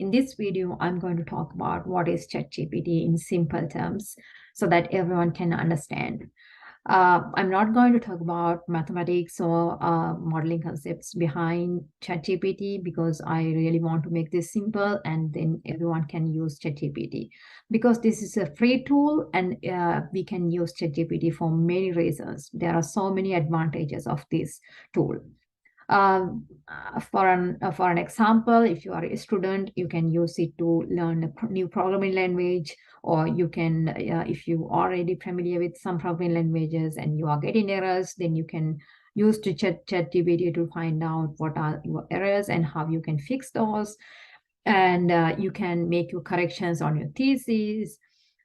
in this video, I'm going to talk about what is ChatGPT in simple terms so that everyone can understand. I'm not going to talk about mathematics or modeling concepts behind ChatGPT because I really want to make this simple and then everyone can use ChatGPT because this is a free tool and we can use ChatGPT for many reasons. There are so many advantages of this tool. For an example, if you are a student, you can use it to learn a new programming language, or you can, if you are already familiar with some programming languages and you are getting errors, then you can use to ChatGPT to find out what are your errors and how you can fix those. And you can make your corrections on your thesis.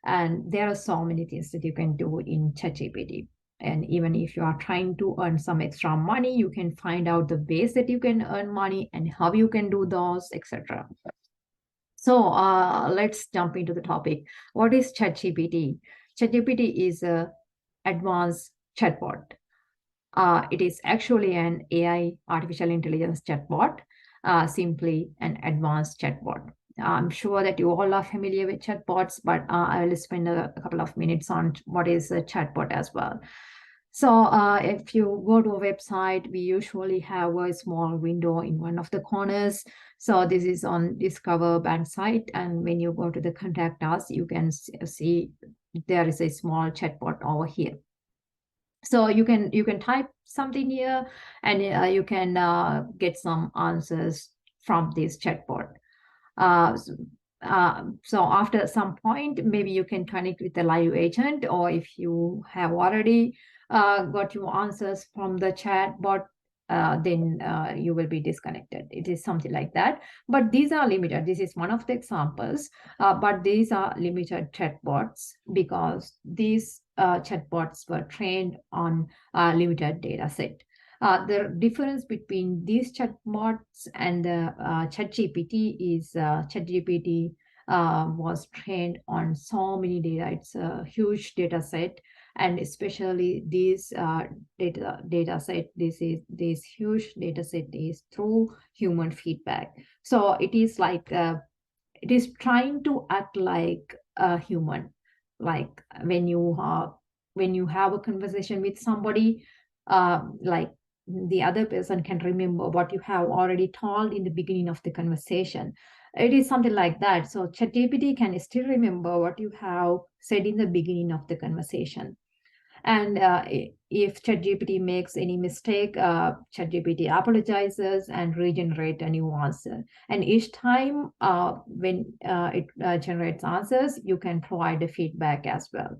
And there are so many things that you can do in ChatGPT. And even if you are trying to earn some extra money, you can find out the ways that you can earn money and how you can do those, etc. So let's jump into the topic. What is ChatGPT? ChatGPT is an advanced chatbot. It is actually an AI, artificial intelligence chatbot, simply an advanced chatbot. I'm sure that you all are familiar with chatbots, but I will spend a couple of minutes on what is a chatbot as well. So if you go to a website, we usually have a small window in one of the corners. So this is on Discover Bank site. And when you go to the Contact Us, you can see there is a small chatbot over here. So you can type something here and you can get some answers from this chatbot. So after some point, maybe you can connect with the live agent, or if you have already got your answers from the chatbot, then you will be disconnected. It is something like that. But these are limited. This is one of the examples, but these are limited chatbots because these chatbots were trained on a limited data set. The difference between these chatbots and the ChatGPT is ChatGPT was trained on so many data. It's a huge data set, and especially this data set. This huge data set is through human feedback. So it is like it is trying to act like a human, like when you have a conversation with somebody, like the other person can remember what you have already told in the beginning of the conversation. It is something like that. So ChatGPT can still remember what you have said in the beginning of the conversation. And if ChatGPT makes any mistake, ChatGPT apologizes and regenerate a new answer. And each time when it generates answers, you can provide a feedback as well.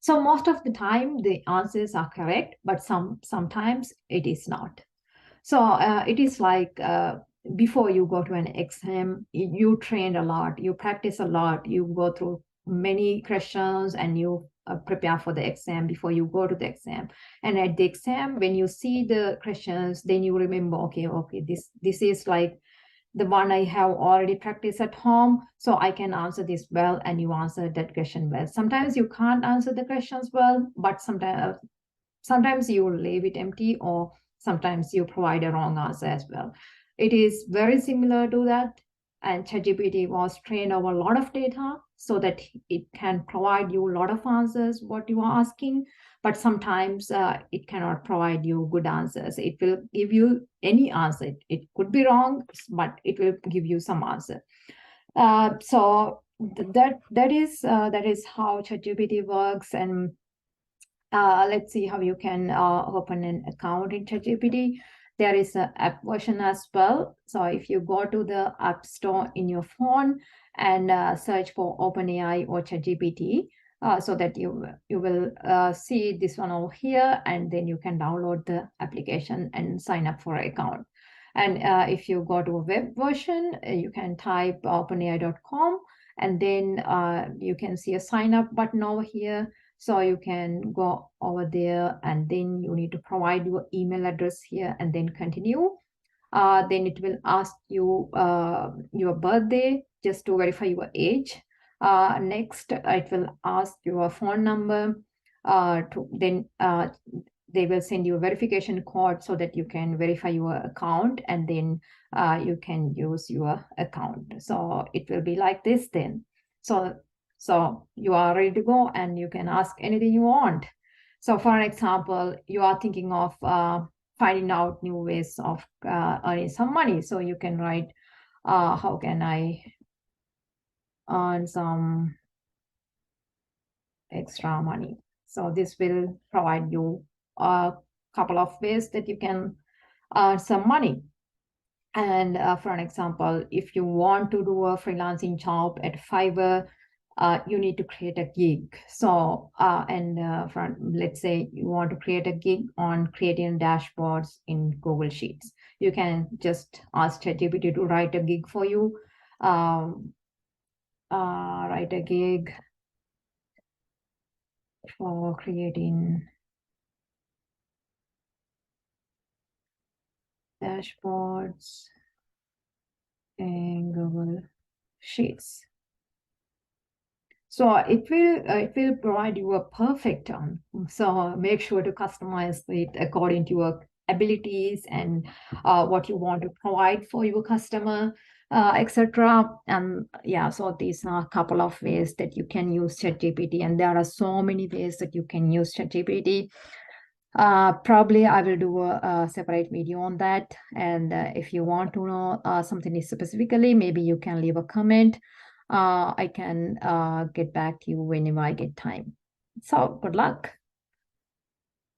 So most of the time, the answers are correct, but sometimes it is not. So it is like before you go to an exam, you train a lot, you practice a lot, you go through many questions and you prepare for the exam before you go to the exam. And at the exam, when you see the questions, then you remember, okay, this is like the one I have already practiced at home, so I can answer this well, and you answer that question well. Sometimes you can't answer the questions well, but sometimes you leave it empty, or sometimes you provide a wrong answer as well. It is very similar to that, and ChatGPT was trained over a lot of data so that it can provide you a lot of answers what you are asking, but sometimes it cannot provide you good answers. It will give you any answer. It could be wrong, but it will give you some answer. So that is how ChatGPT works. And let's see how you can open an account in ChatGPT. There is an app version as well. So if you go to the App Store in your phone and search for OpenAI or ChatGPT, so that you will see this one over here, and then you can download the application and sign up for an account. And if you go to a web version, you can type openai.com, and then you can see a sign up button over here. So you can go over there, and then you need to provide your email address here and then continue. Then it will ask you your birthday just to verify your age. Next, it will ask your phone number. Then they will send you a verification code so that you can verify your account, and then you can use your account. So it will be like this then. So you are ready to go and you can ask anything you want. So for an example, you are thinking of finding out new ways of earning some money. So you can write, how can I earn some extra money? So this will provide you a couple of ways that you can earn some money. And for an example, if you want to do a freelancing job at Fiverr, you need to create a gig. So, let's say you want to create a gig on creating dashboards in Google Sheets. You can just ask ChatGPT to write a gig for you. Write a gig for creating dashboards in Google Sheets. So it will provide you a perfect term. So make sure to customize it according to your abilities and what you want to provide for your customer, etc. And yeah, so these are a couple of ways that you can use ChatGPT, and there are so many ways that you can use ChatGPT. Probably I will do a separate video on that. And if you want to know something specifically, maybe you can leave a comment. I can get back to you whenever I get time. So good luck.